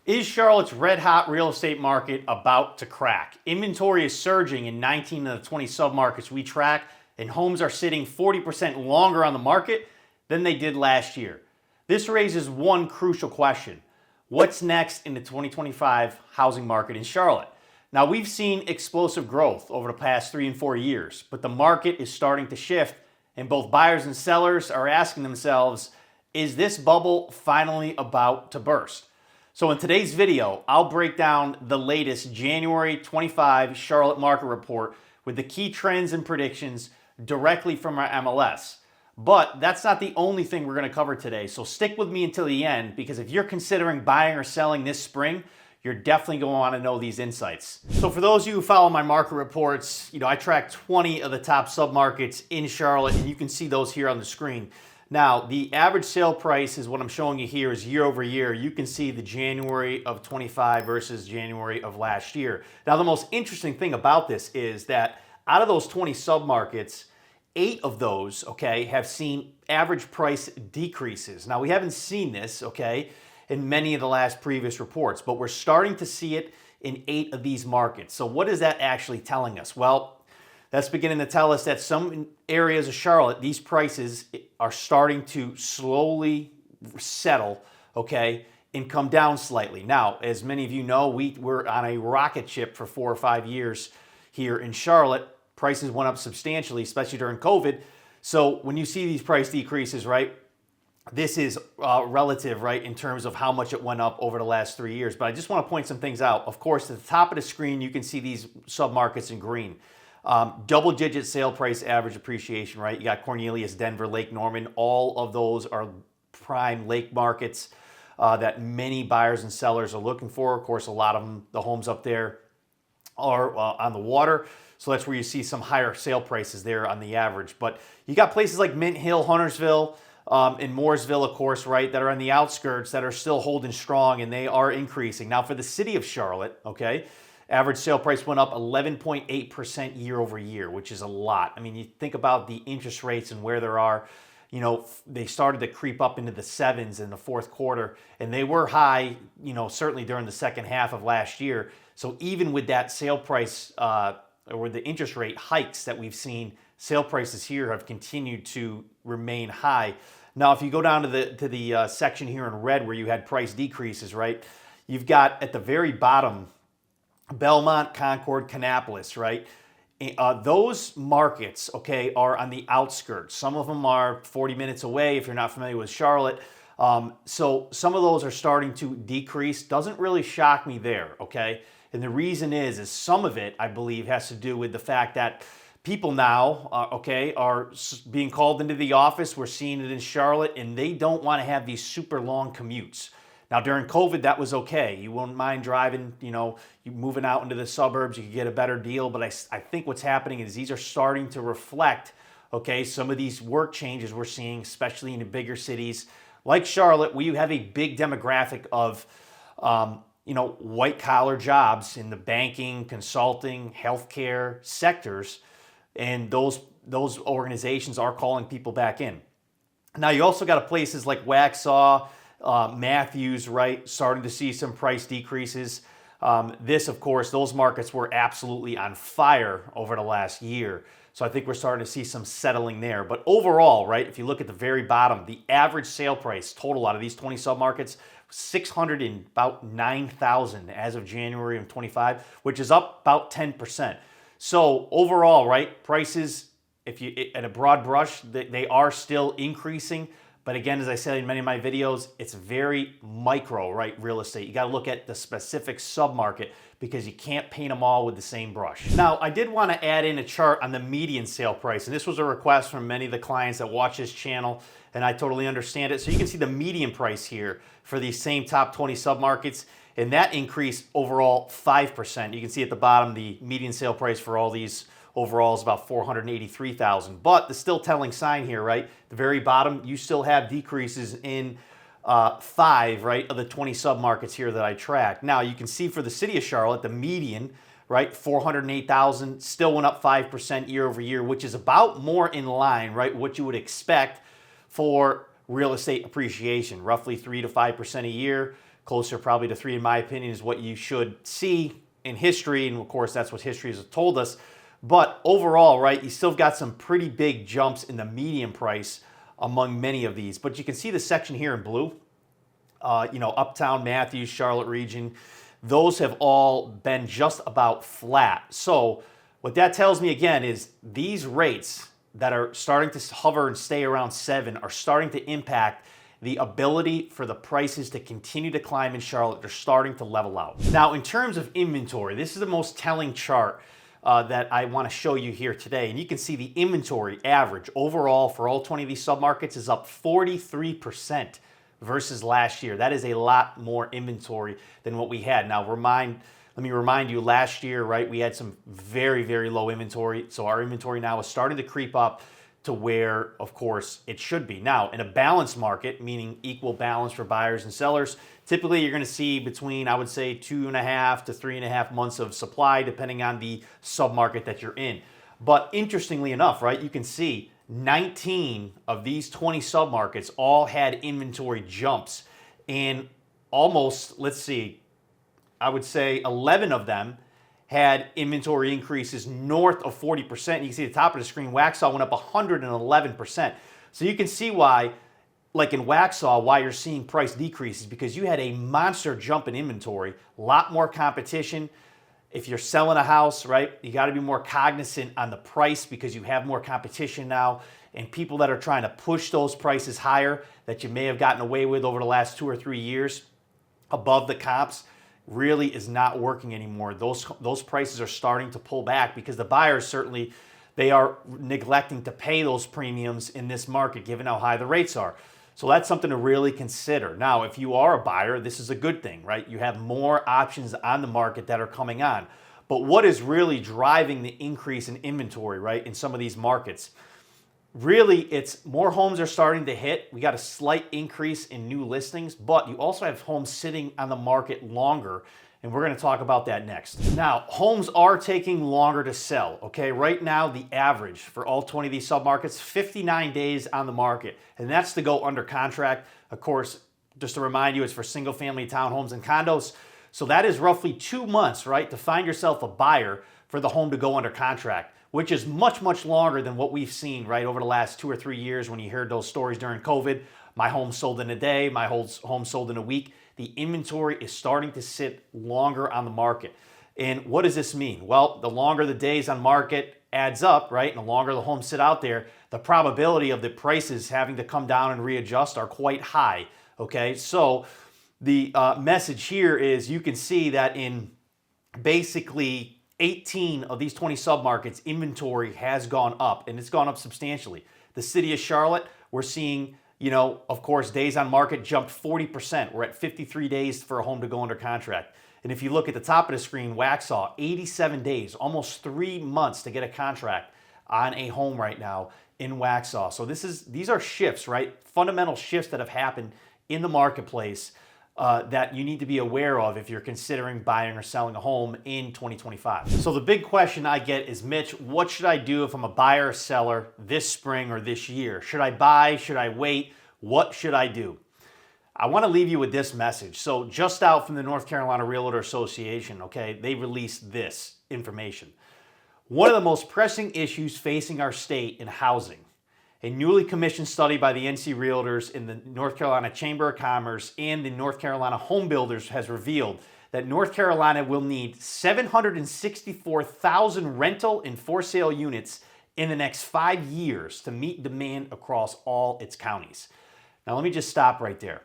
Is Charlotte's red-hot real estate market about to crack? Inventory is surging in 19 of the 20 submarkets we track, and homes are sitting 40% longer on the market than they did last year. This raises one crucial question. What's next in the 2025 housing market in Charlotte? Now, we've seen explosive growth over the past 3 and 4 years, but the market is starting to shift, and both buyers and sellers are asking themselves, is this bubble finally about to burst? So in today's video, I'll break down the latest January 25 Charlotte market report with the key trends and predictions directly from our MLS. But that's not the only thing we're going to cover today, so stick with me until the end, because if you're considering buying or selling this spring, you're definitely going to want to know these insights. So for those of you who follow my market reports, I track 20 of the top submarkets in Charlotte, and you can see those here on the screen. Now, the average sale price is what I'm showing you here is year over year. You can see the January of 25 versus January of last year. Now, the most interesting thing about this is that out of those 20 submarkets, 8 of those, have seen average price decreases. Now, we haven't seen this, in many of the last previous reports, but we're starting to see it in 8 of these markets. So what is that actually telling us? Well, that's beginning to tell us that some areas of Charlotte, these prices are starting to slowly settle, and come down slightly. Now, as many of you know, we're on a rocket ship for 4 or 5 years here in Charlotte. Prices went up substantially, especially during COVID. So when you see these price decreases, this is relative, in terms of how much it went up over the last 3 years. But I just want to point some things out. Of course, at the top of the screen, you can see these submarkets in green. Double-digit sale price average appreciation, You got Cornelius, Denver, Lake Norman. All of those are prime lake markets that many buyers and sellers are looking for. Of course, a lot of them, the homes up there are on the water. So that's where you see some higher sale prices there on the average. But you got places like Mint Hill, Huntersville, and Mooresville, of course, that are on the outskirts that are still holding strong, and they are increasing. Now, for the city of Charlotte, average sale price went up 11.8% year over year, which is a lot. I mean, you think about the interest rates and where there are, they started to creep up into the 7s in the fourth quarter, and they were high, certainly during the second half of last year. So even with that sale price or the interest rate hikes that we've seen, sale prices here have continued to remain high. Now, if you go down to the section here in red where you had price decreases, you've got at the very bottom Belmont, Concord, Kannapolis, those markets, are on the outskirts. Some of them are 40 minutes away if you're not familiar with Charlotte. So some of those are starting to decrease. Doesn't really shock me there, And the reason is some of it, I believe, has to do with the fact that people now, are being called into the office. We're seeing it in Charlotte, and they don't want to have these super long commutes. Now, during COVID, that was okay. You wouldn't mind driving, you moving out into the suburbs, you could get a better deal. But I think what's happening is these are starting to reflect, some of these work changes we're seeing, especially in the bigger cities. Like Charlotte, we have a big demographic of, white-collar jobs in the banking, consulting, healthcare sectors, and those organizations are calling people back in. Now, you also got places like Waxhaw, Matthews, starting to see some price decreases. This, of course, those markets were absolutely on fire over the last year. So I think we're starting to see some settling there. But overall, if you look at the very bottom, the average sale price total out of these 20 submarkets, $609,000 as of January of 25, which is up about 10%. So overall, prices, if you at a broad brush, they are still increasing. But again, as I said in many of my videos, it's very micro, real estate. You got to look at the specific submarket because you can't paint them all with the same brush. Now, I did want to add in a chart on the median sale price, and this was a request from many of the clients that watch this channel, and I totally understand it. So you can see the median price here for these same top 20 submarkets, and that increased overall 5%. You can see at the bottom the median sale price for all these overall is about $483,000. But the still telling sign here, the very bottom, you still have decreases in 5, of the 20 submarkets here that I track. Now, you can see for the city of Charlotte, the median, $408,000, still went up 5% year over year, which is about more in line, what you would expect for real estate appreciation, roughly 3 to 5% a year. Closer probably to 3, in my opinion, is what you should see in history. And of course, that's what history has told us. But overall, right, you still got some pretty big jumps in the median price among many of these. But you can see the section here in blue, Uptown, Matthews, Charlotte region, those have all been just about flat. So what that tells me again is these rates that are starting to hover and stay around 7 are starting to impact the ability for the prices to continue to climb in Charlotte. They're starting to level out. Now, in terms of inventory, this is the most telling chart that I want to show you here today. And you can see the inventory average overall for all 20 of these submarkets is up 43% versus last year. That is a lot more inventory than what we had. Now, let me remind you, last year, right, we had some very, very low inventory. So our inventory now is starting to creep up to where, of course, it should be. Now, in a balanced market, meaning equal balance for buyers and sellers, typically you're going to see between, I would say, 2.5 to 3.5 months of supply, depending on the submarket that you're in. But interestingly enough, right, you can see 19 of these 20 submarkets all had inventory jumps. And almost, let's see, I would say 11 of them had inventory increases north of 40%. You can see at the top of the screen, Waxhaw went up 111%. So you can see why, like in Waxhaw, why you're seeing price decreases, because you had a monster jump in inventory, a lot more competition. If you're selling a house, right, you got to be more cognizant on the price because you have more competition now, and people that are trying to push those prices higher that you may have gotten away with over the last 2 or 3 years above the comps really is not working anymore. Those prices are starting to pull back because the buyers certainly, they are neglecting to pay those premiums in this market given how high the rates are. So that's something to really consider. Now, if you are a buyer, this is a good thing, right? You have more options on the market that are coming on. But what is really driving the increase in inventory, right, in some of these markets? Really, it's more homes are starting to hit. We got a slight increase in new listings, but you also have homes sitting on the market longer, and we're going to talk about that next. Now, homes are taking longer to sell, okay? Right now, the average for all 20 of these submarkets, 59 days on the market, and that's to go under contract. Of course, just to remind you, it's for single-family townhomes and condos. So that is roughly 2 months, right, to find yourself a buyer for the home to go under contract, which is much, much longer than what we've seen, right, over the last 2 or 3 years when you heard those stories during COVID. My home sold in a day, my home sold in a week. The inventory is starting to sit longer on the market. And what does this mean? Well, the longer the days on market adds up, right, and the longer the homes sit out there, the probability of the prices having to come down and readjust are quite high, okay? So the message here is you can see that in basically 18 of these 20 submarkets, inventory has gone up, and it's gone up substantially. The city of Charlotte, we're seeing, of course, days on market jumped 40%. We're at 53 days for a home to go under contract. And if you look at the top of the screen, Waxhaw, 87 days, almost 3 months to get a contract on a home right now in Waxhaw. So these are shifts, right? Fundamental shifts that have happened in the marketplace that you need to be aware of if you're considering buying or selling a home in 2025. So the big question I get is, Mitch, what should I do if I'm a buyer or seller this spring or this year? Should I buy? Should I wait? What should I do? I want to leave you with this message. So just out from the North Carolina Realtor Association, okay, they released this information. One of the most pressing issues facing our state in housing, a newly commissioned study by the NC Realtors in the North Carolina Chamber of Commerce and the North Carolina Home Builders has revealed that North Carolina will need 764,000 rental and for sale units in the next 5 years to meet demand across all its counties. Now let me just stop right there.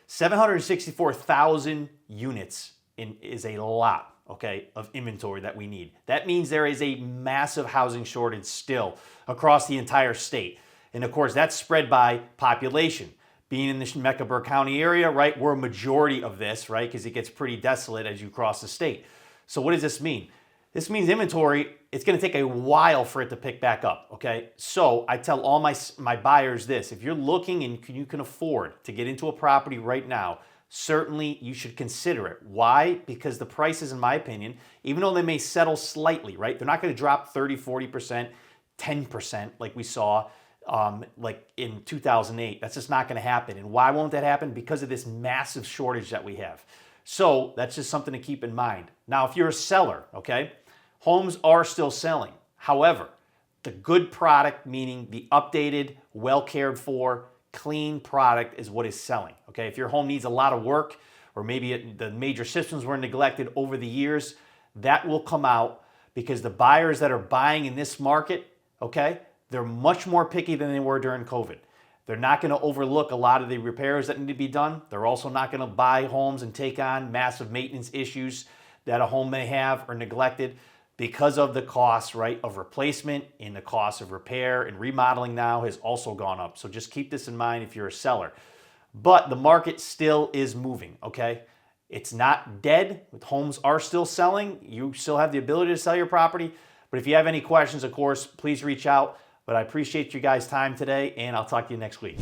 764,000 units is a lot, okay, of inventory that we need. That means there is a massive housing shortage still across the entire state. And of course, that's spread by population. Being in the Mecklenburg County area, right, we're a majority of this, right, because it gets pretty desolate as you cross the state. So what does this mean? This means inventory, it's going to take a while for it to pick back up, okay? So I tell all my buyers this: if you're looking and you can afford to get into a property right now, certainly you should consider it. Why? Because the prices, in my opinion, even though they may settle slightly, right, they're not going to drop 30, 40%, 10% like we saw like in 2008. That's just not going to happen. And why won't that happen? Because of this massive shortage that we have. So that's just something to keep in mind. Now, if you're a seller, okay, homes are still selling. However, the good product, meaning the updated, well cared for, clean product is what is selling. Okay, if your home needs a lot of work, or maybe the major systems were neglected over the years, that will come out because the buyers that are buying in this market, okay, they're much more picky than they were during COVID. They're not going to overlook a lot of the repairs that need to be done. They're also not going to buy homes and take on massive maintenance issues that a home may have or neglected because of the cost, right, of replacement, and the cost of repair and remodeling now has also gone up. So just keep this in mind if you're a seller. But the market still is moving, okay? It's not dead. Homes are still selling. You still have the ability to sell your property. But if you have any questions, of course, please reach out. But I appreciate you guys' time today, and I'll talk to you next week.